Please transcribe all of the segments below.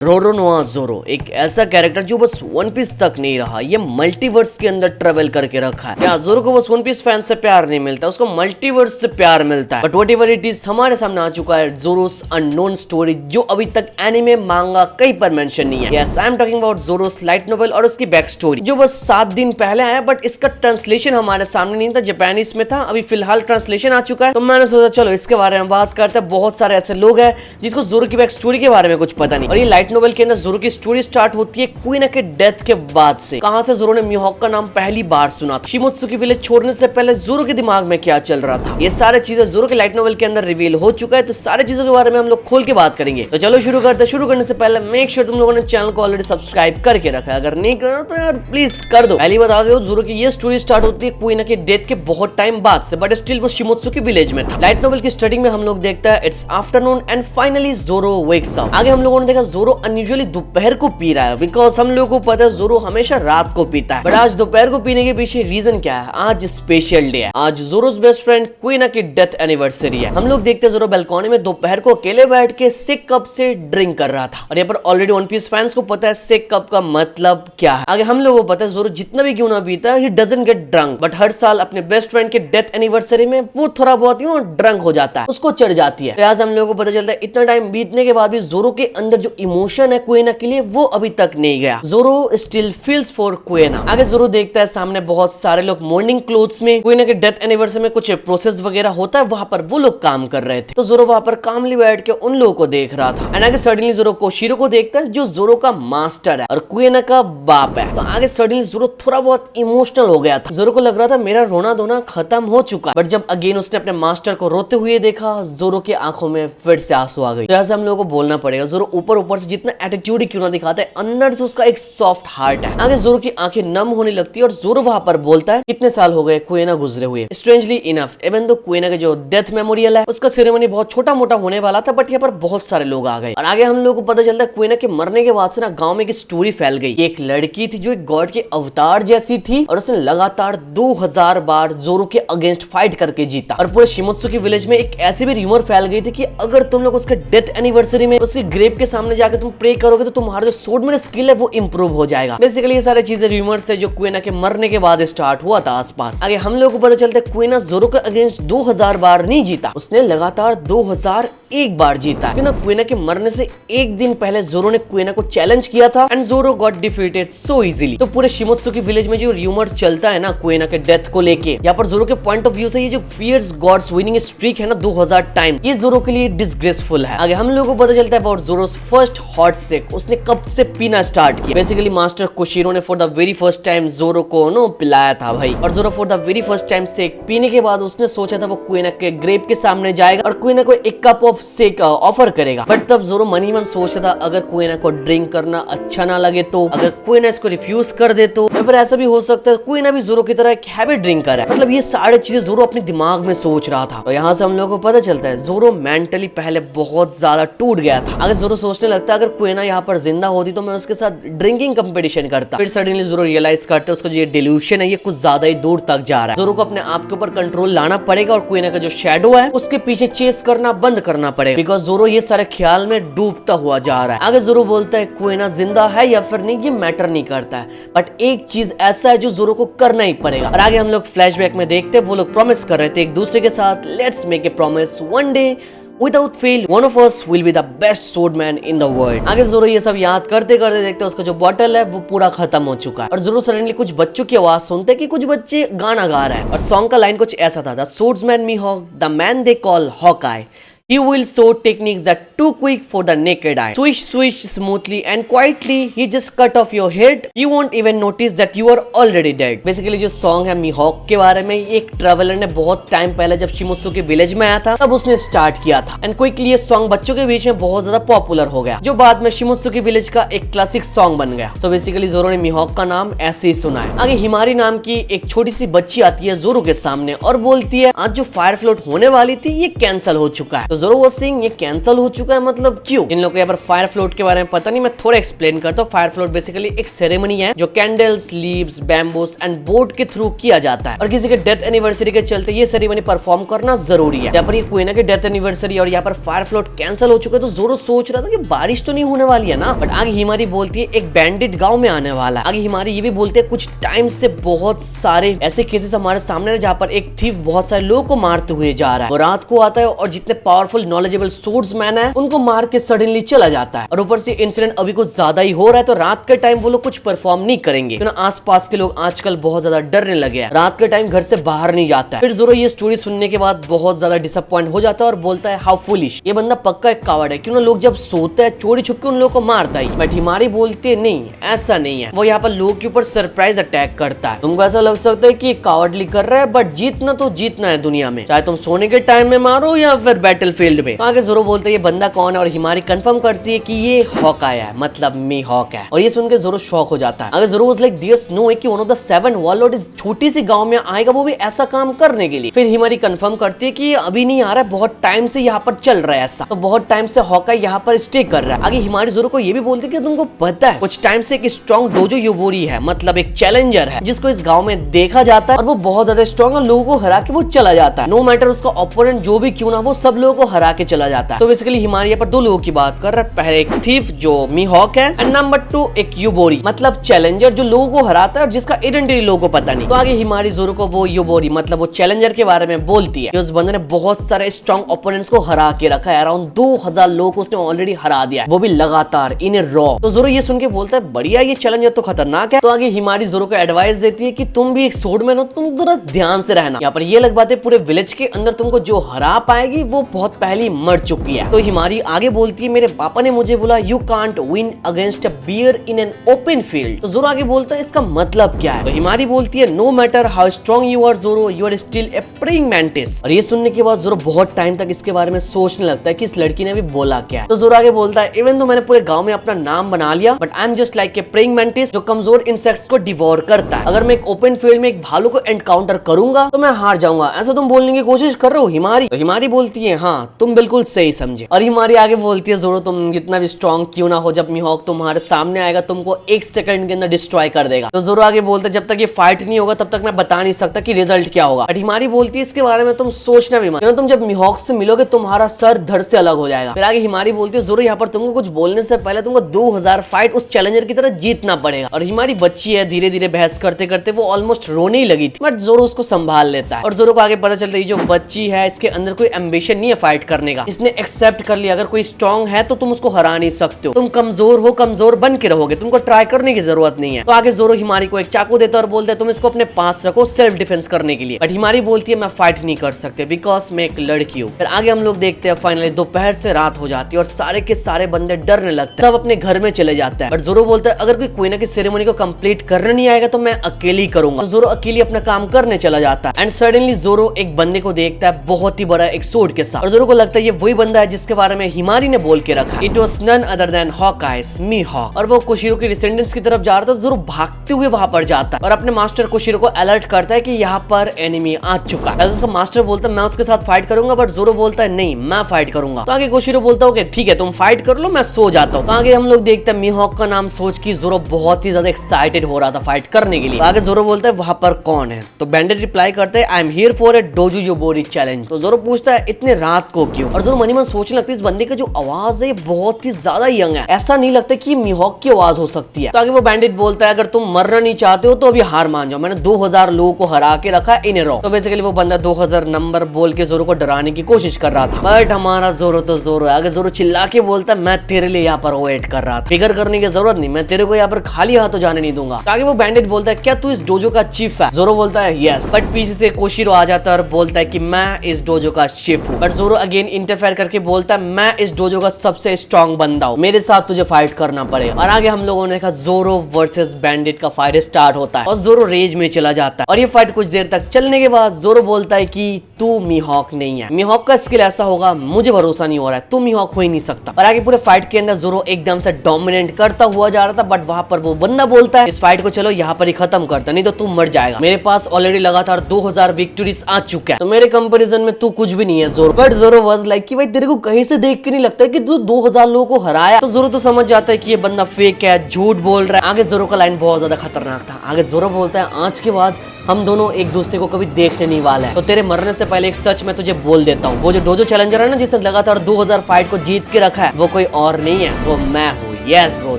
रोरोनोआ ज़ोरो एक ऐसा कैरेक्टर जो बस वन पीस तक नहीं रहा, ये मल्टीवर्स के अंदर ट्रेवल करके रखा है। या ज़ोरो को बस वन पीस फैन से प्यार नहीं मिलता, उसको मल्टीवर्स से प्यार मिलता है। बट व्हाटएवर इट इज, हमारे सामने आ चुका है ज़ोरोस अननोन स्टोरी, जो अभी तक एनिमे मांगा कहीं पर मेंशन नहीं है। Yes, I am talking about Zoro's light novel और उसकी बैक स्टोरी, जो बस 7 दिन पहले आया, बट इसका ट्रांसलेशन हमारे सामने नहीं था, जापानीज में था। अभी फिलहाल ट्रांसलेशन आ चुका है, तो मैंने सोचा चलो इसके बारे में बात करते हैं। बहुत सारे ऐसे लोग हैं जिसको ज़ोरो की बैक स्टोरी के बारे में कुछ पता नहीं, और ये लाइट नोवेल के अंदर ज़ोरो की स्टोरी स्टार्ट होती है क्वीना के डेथ के बाद से। कहां से ज़ोरो ने मिहोक का नाम पहली बार सुना, शिमोत्सुकी विलेज छोड़ने से पहले ज़ोरो के दिमाग में क्या चल रहा था, ये सारी चीजें ज़ोरो के लाइट नोवेल के अंदर रिवील हो चुका है। तो सारी चीजों के बारे में हम लोग खोल के बात करेंगे। तो चलो शुरू करते हैं। शुरू करने से पहले मेक श्योर तुम लोगों ने चैनल को ऑलरेडी सब्सक्राइब करके रखा है, अगर नहीं करो तो यार प्लीज कर दो। पहली बता दो, ज़ोरो की ये स्टोरी स्टार्ट होती है क्वीना के डेथ के बहुत टाइम बाद से, बट स्टिल वो शिमोत्सुकी विलेज में था। लाइट नोवेल की स्टार्टिंग में हम लोग देखता है it's afternoon and finally zero wakes up. आगे हम लोगों ने देखा ज़ोरो अनयूजुअली दोपहर को पी रहा है, बिकॉज हम लोगों को पता है ज़ोरो हमेशा रात को पीता है, बट आज दोपहर को पीने के पीछे रीजन क्या है? आज स्पेशल डे है, आज ज़ोरोस बेस्ट फ्रेंड क्वीना की डेथ एनिवर्सरी है। हम लोग देखते हैं ज़ोरो बालकनी में दोपहर को अकेले बैठ के सिक कप से ड्रिंक कर रहा था, और यहाँ पर ऑलरेडी वन पीस फैंस को पता है सिक कप का मतलब क्या है। आगे हम लोगों को पता है ज़ोरो जितना भी क्यों ना पीता है, he doesn't get drunk, but हर साल अपने बेस्ट फ्रेंड के डेथ एनिवर्सरी में वो थोड़ा बहुत ड्रंक हो जाता है, उसको चढ़ जाती है। आज हम लोगों को पता चलता है इतना टाइम बीतने के बाद भी ज़ोरो के अंदर जो इमोशन है क्वीना के लिए, वो अभी तक नहीं गया। ज़ोरो स्टिल फील्स फॉर क्वीना। आगे ज़ोरो देखता है सामने बहुत सारे लोग मॉर्निंग क्लोथ्स में, क्वीना के डेथ एनिवर्सरी में कुछ प्रोसेस वगैरह होता है, वहां पर वो लोग काम कर रहे थे। तो ज़ोरो वहां पर कामली बैठ के उन लोगों को देख रहा था। एंड आगे सडनली ज़ोरो कोशिरो को देखता है, जो ज़ोरो का मास्टर है और क्वीना का बाप है। तो आगे सडनली ज़ोरो थोड़ा बहुत इमोशनल हो गया था। ज़ोरो को लग रहा था मेरा रोना धोना खत्म हो चुका, बट जब अगेन उसने अपने मास्टर को रोते हुए देखा, ज़ोरो के आंखों में फिर से आंसू आ गए। तो ऐसे हम लोगों को बोलना पड़ेगा, ज़ोरो ऊपर से जितना एटीट्यूड क्यों ना दिखाता है, अंदर से उसका एक सॉफ्ट हार्ट है। आगे ज़ोरो की आंखें नम होने लगती है और ज़ोरो वहां पर बोलता है कितने साल हो गए क्वीना गुजरे हुए। स्ट्रेंजली इनफ, इवन दो क्वीना के जो डेथ मेमोरियल है उसका सेरेमनी बहुत छोटा मोटा होने वाला था, बट यहाँ पर बहुत सारे लोग आ गए। और आगे हम लोग को पता चलता है क्वीना के मरने के बाद से ना गांव में एक स्टोरी फैल गई। एक लड़की थी जो एक गॉड के अवतार जैसी थी, और उसने लगातार 2000 बार ज़ोरो के अगेंस्ट फाइट करके जीता। और पूरे शिमोत्सुकी विलेज में एक ऐसी भी र्यूमर फैल गई थी कि अगर तुम लोग उसके डेथ एनिवर्सरी में उसके ग्रेव के सामने जाकर तुम प्रे करोगे तो तुम्हारा जो सोर्ड में स्किल है वो इंप्रूव हो जाएगा। बेसिकली ये सारी चीजें र्यूमर्स है जो क्वीना के मरने के बाद स्टार्ट हुआ था आसपास। आगे हम लोगों को पता चलता है क्वीना ज़ोरो के अगेंस्ट 2000 बार नहीं जीता, उसने लगातार 2001 बार जीता। क्वीना के मरने से एक दिन पहले ज़ोरो ने क्वीना को चैलेंज किया था, and zero got defeated so easily. तो पूरे शिमोत्सुकी विलेज में जो र्यूमर चलता है ना क्वीना के डेथ को लेके, यहाँ पर ज़ोरो के पॉइंट ऑफ व्यू से ये जो फियर्स गॉड्स विनिंग स्ट्रीक है ना 2000 टाइम, ये ज़ोरो के लिए डिसग्रेसफुल है। आगे हम लोगों को पता चलता है अबाउट ज़ोरोस फर्स्ट हॉट सेक, उसने कब से पीना स्टार्ट किया। बेसिकली मास्टर कोशिरो ने for the very first time Zoro को पिलाया था भाई, और Zoro for the very first time sake पीने के बाद उसने सोचा था वो क्वीना के ग्रेव के सामने जाएगा और क्वीना को एक कप ऑफ सेक ऑफर करेगा। बट तब ज़ोरो मन ही मन सोचता था अगर क्वीना को ड्रिंक करना अच्छा ना लगे तो, अगर क्वीना इसको रिफ्यूज कर दे तो, या फिर ऐसा भी हो सकता है क्वीना भी ज़ोरो की तरह एक हैबिट ड्रिंकर है। मतलब ये सारी चीजें ज़ोरो अपने दिमाग में सोच रहा था। तो यहाँ से हम लोगों को पता चलता है ज़ोरो मेंटली पहले बहुत ज्यादा टूट गया था। अगर ज़ोरो सोचने लगता अगर क्वीना यहाँ पर जिंदा होती तो मैं उसके साथ ड्रिंकिंग कंपटीशन करता। फिर सडनली ज़ोरो रियलाइज करता उसका जो डिल्यूशन है ये कुछ ज्यादा ही दूर तक जा रहा है। ज़ोरो को अपने आप के ऊपर कंट्रोल लाना पड़ेगा और क्वीना का जो शैडो है उसके पीछे चेस करना बंद करना पड़ेगा, बिकॉज ज़ोरो ये सारे ख्याल में डूबता हुआ जा रहा है। आगे ज़ोरो बोलता है क्वीना जिंदा है या फिर नहीं ये मैटर नहीं करता है, बट एक चीज ऐसा है जो ज़ोरो को करना ही पड़ेगा। और आगे हम लोग फ्लैशबैक में देखते हैं वो लोग प्रॉमिस कर रहे थे एक दूसरे के साथ, let's make a promise one day Without fail, one of us will be the best swordman in the world। आगे ज़ोरो ये सब याद करते करते देखते उसका जो बॉटल है वो पूरा खत्म हो चुका है, और ज़ोरो सडनली कुछ बच्चों की आवाज सुनते कि कुछ बच्चे गाना गा रहे हैं, और सॉन्ग का लाइन कुछ ऐसा था, the swordsman Mihawk, the man they call Hawkeye, he will show techniques that too quick for the naked eye, swish swish smoothly and quietly he just cut off your head, you won't even notice that you are already dead। Basically जो song है मिहॉक के बारे में, एक traveller ने बहुत time पहले जब शिमोत्सुकी विलेज में आया था तब उसने स्टार्ट किया था, एंड क्विकली ये सॉन्ग बच्चों के बीच में बहुत ज्यादा पॉपुलर हो गया, जो बाद में शिमोत्सुकी विलेज का एक क्लासिक सॉन्ग बन गया। सो बेसिकली ज़ोरो ने मिहॉक का नाम ऐसे ही सुना है। आगे हिमारी नाम की एक छोटी सी बच्ची आती है ज़ोरो के सामने और बोलती है आज जो फायर फ्लोट होने वाली थी ये कैंसिल हो चुका है। तो जोरो वाज सेइंग ये कैंसिल हो चुका है, मतलब क्यों? इन लोगों को यहाँ पर फायर फ्लोट के बारे में पता नहीं, मैं थोड़ा एक्सप्लेन करता हूँ। फायर फ्लोट बेसिकली एक सेरेमनी है जो candles, leaves, bamboos and board के थ्रू किया जाता है और किसी के डेथ एनिवर्सरी के चलते ये सेरेमनी परफॉर्म करना जरूरी है। यहाँ पर ये क्वीन की डेथ एनिवर्सरी और यहाँ पर फायर फ्लोट कैंसिल हो चुका है, तो जोरो सोच रहा था कि बारिश तो नहीं होने वाली है ना, बट आगे हिमारी बोलती है एक बैंडिट गांव में आने वाला है। आगे हिमारी ये भी बोलते हैं कुछ टाइम से बहुत सारे ऐसे केसेस हमारे सामने जहाँ पर एक थीफ बहुत सारे लोगों को मारते हुए जा रहा है। वो रात को आता है और जितने पावरफुल नॉलेजेबल सोर्ड्समैन है उनको मार के सडनली चला जाता है और ऊपर से इंसिडेंट अभी कुछ ज्यादा ही हो रहा है, तो रात के टाइम वो लोग कुछ परफॉर्म नहीं करेंगे। तो आसपास के लोग आजकल बहुत ज्यादा डरने लगे हैं, रात के टाइम घर से बाहर नहीं जाता है। फिर जोरो ये स्टोरी सुनने के बाद बहुत ज्यादा डिसअपॉइंट हो जाता है और बोलता है हाउ फूलिश, ये बंदा पक्का एक कावर्ड है, क्यों ना लोग जब सोते हैं चोरी छुप के उन लोगों को मारता ही। बट हिमारी बोलती है नहीं ऐसा नहीं है, वो यहाँ पर लोग के ऊपर सरप्राइज अटैक करता है। तुमको ऐसा लग सकता है कि कावर्डली कर रहा है, बट जीतना तो जीतना है दुनिया में, चाहे तुम सोने के टाइम में मारो या फिर बैटलफील्ड में। आगे जोरो बोलते है ये बंदा कौन है और हिमारी कंफर्म करती है कि ये हॉकाय है, मतलब मी हॉक है। और ये सुन के जोरो शॉक हो जाता है। अगर Zoro was like there is no way कि वन ऑफ द 7 वॉरलॉर्ड इस छोटी सी गांव में आएगा, वो भी ऐसा काम करने के लिए। फिर हिमारी कंफर्म करती है कि अभी नहीं आ रहा है, बहुत टाइम से यहाँ पर चल रहा है ऐसा, तो बहुत टाइम से हॉकाय यहाँ पर स्टे कर रहा है। आगे हिमारी जोरो को ये भी बोलती है कि तुमको पता है कुछ टाइम से एक स्ट्रॉन्ग डोजो योबोरी है, मतलब एक चैलेंजर है जिसको इस गांव में देखा जाता है और वो बहुत ज्यादा स्ट्रॉन्ग है, लोगों को हरा के वो चला जाता है। नो मैटर उसका ओपोनेंट जो भी क्यों ना, वो सब लोगों को हरा के चला जाता है। तो बेसिकली हिमारी यहाँ पर दो लोगों की बात कर रहा है, पहले एक थीफ जो मी हॉक है एंड नंबर 2 एक योबोरी मतलब चैलेंजर जो लोगों को हराता है और जिसका आइडेंटिटी लोगों को पता नहीं। तो आगे हिमारी जोरो को वो योबोरी मतलब वो चैलेंजर के बारे में बोलती है कि उस बंदे ने बहुत सारे स्ट्रॉन्ग ओपोनेंट्स को हरा के रखा है, अराउंड 2000 लोगों को उसने ऑलरेडी हरा दिया है, वो भी लगातार इन ए रॉ। तो जोरो ये सुन के बोलता है बढ़िया, ये चैलेंजर तो खतरनाक है। तो आगे हिमारी जोरो को एडवाइस देती है कि तुम भी एक स्वॉर्डमैन हो, तुम थोड़ा ध्यान से रहना। यहाँ पर ये अलग बात है, पूरे विलेज के अंदर तुमको जो हरा पाएगी वो बहुत पहले मर चुकी है। तो हिमारी आगे बोलती है मेरे पापा ने मुझे बोला you can't win against a bear in an open field. तो जोरो आगे बोलता है इसका मतलब क्या है? तो हिमारी बोलती है no matter how strong you are Zoro, you are still a praying mantis. और ये सुनने के बाद जोरो बहुत टाइम तक इसके बारे में सोचने लगता है कि इस लड़की ने भी बोला क्या है। तो जोरो आगे बोलता है इवन तो मैंने पूरे गांव में अपना नाम बना लिया, but I am just like a praying mantis जो कमजोर इंसेक्ट्स को डिवोर करता है। अगर मैं एक ओपन फील्ड में एक भालू को एनकाउंटर करूंगा तो मैं हार जाऊंगा, ऐसा तुम बोलने की कोशिश कर रहे हो हिमारी? तो हिमारी बोलती है हाँ तुम बिल्कुल सही समझे। और हिमारी आगे बोलती है जोरो तुम कितना भी स्ट्रॉन्ग क्यों ना हो, जब मीहॉक तुम्हारे सामने आएगा तुमको 1 सेकंड के अंदर डिस्ट्रॉय कर देगा। तो जोरो आगे बोलता है जब तक ये फाइट नहीं होगा तब तक मैं बता नहीं सकता कि रिजल्ट क्या होगा। बट हिमारी बोलती है इसके बारे में तुम सोचना भी मत, तुम जब मीहॉक से मिलोगे तुम्हारा सर धड़ से अलग हो जाएगा। फिर आगे हिमारी बोलती है जोरो यहाँ पर तुमको कुछ बोलने से पहले तुमको 2000 फाइट उस चैलेंजर की तरह जीतना पड़ेगा। और हिमारी बच्ची है, धीरे धीरे बहस करते करते वो ऑलमोस्ट रोने ही लगी थी, बट जोरो उसको संभाल लेता है। और जोरो को आगे पता चलता है जो बच्ची है इसके अंदर कोई एम्बिशन नहीं है फाइट करने का, इसने एक्सेप्ट कर लिया अगर कोई स्ट्रॉन्ग है तो तुम उसको हरा नहीं सकते हो, तुम कमजोर हो, कमजोर बन के रहोगे, तुमको ट्राई करने की जरूरत नहीं है। तो आगे जोरो हिमारी को एक चाकू देता है और बोलता है तुम इसको अपने पास रखो सेल्फ डिफेंस करने के लिए। बट हिमारी बोलती है मैं फाइट नहीं कर सकते बिकॉज मैं एक लड़की हूँ। फिर आगे हम लोग देखते हैं फाइनली दोपहर से रात हो जाती है और सारे के सारे बंदे डरने लगते हैं, सब अपने घर में चले जाते हैं। बट जोरो बोलता है अगर कोई क्वीन की सेरेमनी को कंप्लीट करने नहीं आएगा तो मैं अकेली करूंगा। तो जोरो अकेली अपना काम करने चला जाता है एंड सडनली जोरो एक बंदे को देखता है बहुत ही बड़ा एक सोर्ड के साथ, और जोरो को लगता है ये वही बंदा है जिसके बारे में हिमारी ने बोल के रखा। It was none other than Hawkeyes Mihawk. और वो कोशिरो की रेसिडेंस की तरफ जा रहा था, जोरो भागते हुए वहां पर जाता है और अपने मास्टर कोशिरो को अलर्ट करता है कि यहाँ पर एनिमी आ चुका है। उसका मास्टर बोलता है मैं उसके साथ फाइट करूंगा, बट जोरो बोलता है नहीं मैं फाइट करूंगा। तो आगे कोशिरो बोलता है ठीक है तुम फाइट कर लो, मैं सो जाता हूँ। तो आगे हम लोग देखते हैं मीहॉक का नाम सोच की जोरो बहुत ही ज्यादा एक्साइटेड हो रहा था फाइट करने के लिए। तो आगे जोरो बोलता है वहां पर कौन है? तो बैंडेड रिप्लाई करता है I am here for a dojo yaburi challenge. तो जोरो पूछता है इतने रात को क्यों? और जोरो मनी मन सोचने लगता है इस बंदे का जो आवाज है बहुत ही ज्यादा यंग है, ऐसा नहीं लगता कि मीहॉक की आवाज हो सकती है। तो आगे वो बैंडेड बोलता है अगर तुम मरना नहीं चाहते हो तो अभी हार मान जाओ, मैंने 2000 लोगों को हरा के रखा इन ए रॉ। तो बेसिकली वो बंदा 2000 नंबर बोल के जोरो को डराने की कोशिश कर रहा था, बट हमारा जोरो तो जोरो है। आगे जोरो चिल्ला के बोलता है मैं तेरे लिए यहाँ पर वेट कर रहा था, फिक्र करने की जरूरत नहीं, मैं तेरे को यहाँ पर खाली हाथों जाने नहीं दूंगा। तो आगे वो बैंडेड बोलता है क्या तू इस डोजो का चीफ है? जोरो बोलता है यस। बट पीछे से कोशिरो आ जाता है और बोलता है कि मैं इस डोजो का चीफ हूँ। बट जोरो अगेन इंटरफेयर करके बोलता है मैं इस डोजो का सबसे स्ट्रॉन्ग बंदा हूँ, मेरे साथ तुझे फाइट करना पड़ेगा। और आगे हम लोगों ने देखा जोरो वर्सेस बैंडेड का फाइट स्टार्ट होता है और जोरो रेज में चला जाता है। और ये फाइट कुछ देर तक चलने के बाद जोरो बोलता है कि तू मीहॉक नहीं है, मीहॉक का स्किल ऐसा होगा मुझे भरोसा नहीं हो रहा है, तू मीहॉक हो ही नहीं सकता। और आगे पूरे फाइट के अंदर जोरो एकदम से डोमिनेट करता हुआ जा रहा था, बट वहां पर वो बंदा बोलता है इस फाइट को चलो यहाँ पर ही खत्म करता, नहीं तो तू मर जाएगा, मेरे पास ऑलरेडी लगातार 2000 विक्ट्रीज आ चुका है, तो मेरे कंपैरिजन में तू कुछ भी नहीं है जोरो। बट जोरो जोरो वाज लाइक कि भाई तेरे को कहीं से देख के नहीं लगता है कि तू 2000 लोगों को हराया। तो जोरो तो समझ जाता है कि ये बंदा फेक है, झूठ बोल रहा है। आगे जोरो का लाइन बहुत ज्यादा खतरनाक था। आगे जोरो बोलता है आज के बाद हम दोनों एक दूसरे को कभी देखने नहीं वाला है, तो तेरे मरने से पहले एक सच मैं तुझे बोल देता हूँ, वो जो डोजो चैलेंजर है ना जिसने लगातार 2000 फाइट को जीत के रखा है, वो कोई और नहीं है, वो मैं हूँ। यस ब्रो,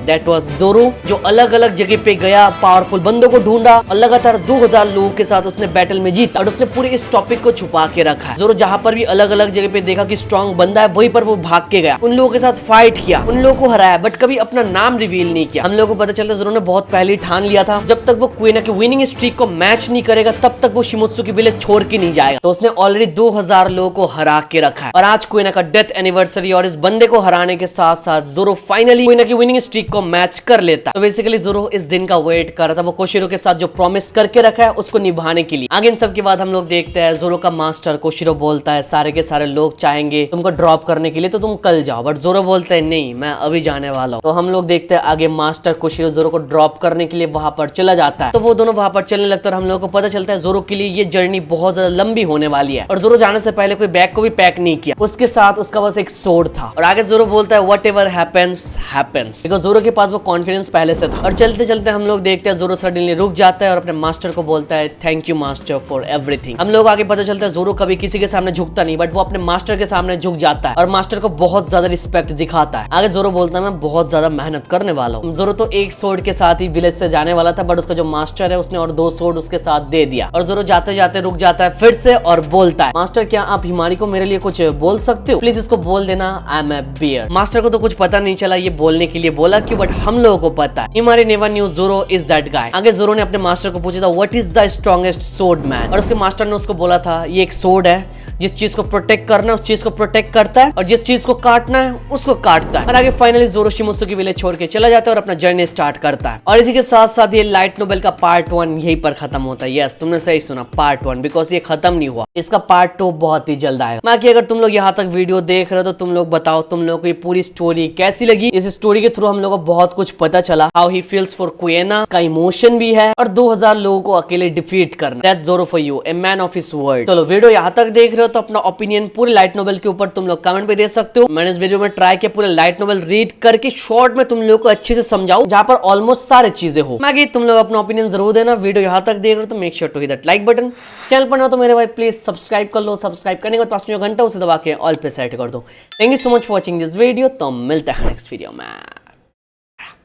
दैट वाज जोरो, जो अलग अलग जगह पे गया, पावरफुल बंदों को ढूंढा और लगातार 2000 लोगों के साथ उसने बैटल में जीता और उसने पूरे इस टॉपिक को छुपा के रखा है। जोरो जहाँ पर भी अलग अलग जगह पे देखा कि स्ट्रॉन्ग बंदा है, वहीं पर वो भाग के गया, उन लोगों के साथ फाइट किया, उन लोगों को हराया, बट कभी अपना नाम रिवील नहीं किया। हम लोगों को पता चलता जोरो ने बहुत पहले ठान लिया था जब तक वो कुएना की विनिंग स्ट्रीक को मैच नहीं करेगा तब तक वो शिमुत्सु की विलेज छोड़ के नहीं जाएगा। तो उसने ऑलरेडी 2000 लोगों को हरा के रखा है और आज कुएना का डेथ एनिवर्सरी और इस बंदे को हराने के साथ साथ जोरो फाइनली कुएना की विनिंग स्ट्रीक को मैच कर लेता है। तो बेसिकली जोरो इस दिन का वेट कर रहा था, वो कोशिरो के साथ जो प्रॉमिस करके रखा है उसको निभाने के लिए। आगे इन सब के बाद हम लोग देखते हैं जोरो का मास्टर कोशिरो बोलता है सारे के सारे लोग चाहेंगे तुमको ड्रॉप करने के लिए तो तुम कल जाओ, बट जोरो बोलता है नहीं मैं अभी जाने वाला हूँ। तो हम लोग देखते हैं आगे मास्टर कोशिरो जोरो को ड्रॉप करने के लिए वहां पर चला जाता है। तो वो दोनों वहां पर चलने लगता है और हम लोग को पता चलता है जोरो के लिए ये जर्नी बहुत ज्यादा लंबी होने वाली है और जोरो जाने से पहले कोई बैग को भी पैक नहीं किया, उसके साथ उसका बस एक सोर्ड था। और आगे जोरो बोलता है what ever happens happens, because जोरो के पास वो कॉन्फिडेंस पहले से था। और चलते चलते हम लोग देखते हैं जोरो सडनली रुक जाता है और अपने मास्टर को बोलता है thank you master for everything. हम लोग आगे पता चलता है जोरो कभी किसी के सामने झुकता नहीं, बट वो अपने मास्टर के सामने झुक जाता है और मास्टर को बहुत ज्यादा रिस्पेक्ट दिखाता है। आगे जोरो बोलता है मैं बहुत ज्यादा मेहनत करने वाला हूँ। जोरो तो एक सोर्ड के साथ ही विलेज से जाने वाला था, बट उसका जो मास्टर है उसने और 2 सोर्ड उसके साथ दे दिया और जोरो जाते जाते रुक जाता है फिर से और बोलता है मास्टर क्या आप हिमारी को मेरे लिए कुछ बोल सकते हो, प्लीज इसको बोल देना I am a bear. Master को तो कुछ पता नहीं चला ये बोलने के लिए बोला क्यों, बट हम लोगों को पता है हिमारी नेवर न्यू जोरो इज दैट गाय। आगे जोरो ने अपने मास्टर को पूछा था what is the strongest sword man, और उसके मास्टर ने उसको बोला था ये एक सोर्ड है, जिस चीज को प्रोटेक्ट करना है उस चीज को प्रोटेक्ट करता है और जिस चीज को काटना है उसको काटता है। और आगे फाइनली जोरो शिमुत्सु की विलेज छोड़ के चला जाता है और अपना जर्नी स्टार्ट करता है। और इसी के साथ साथ ये लाइट नोवेल का पार्ट 1 यहीं पर खत्म होता है। यस तुमने सही सुना, पार्ट 1, बिकॉज ये खत्म नहीं हुआ, इसका पार्ट 2 बहुत ही जल्द आएगा। बाकी अगर तुम लोग यहाँ तक वीडियो देख रहे हो तो तुम लोग बताओ तुम लोग को ये पूरी स्टोरी कैसी लगी। इस स्टोरी के थ्रू हम लोग को बहुत कुछ पता चला, हाउ ही फील्स फॉर कुएना, का इमोशन भी है और 2000 लोगों को अकेले डिफीट करना, दैट्स जोरो for you, a man of his word. चलो वीडियो यहाँ तक देख रहे हो तो अपना ओपिनियन पूरे लाइट नोवेल के ऊपर तुम लोग कमेंट पे दे सकते हो। मैंने इस वीडियो में ट्राई किया पूरे लाइट नोवेल रीड करके शॉर्ट में तुम लोगों को अच्छे से समझाऊं जहां पर ऑलमोस्ट सारे चीजें हो। बाकी तुम लोग अपना ओपिनियन जरूर देना। वीडियो यहाँ तक देख रहे हो तो make sure to hit that like button. Channel पर ना तो मेरे भाई प्लीज सब्सक्राइब कर लो, सब्सक्राइब करने के बाद पास में जो घंटा उसे दबा के ऑल पे सेट कर दो। Thank you so much for watching this video, तो मिलते हैं नेक्स्ट वीडियो में।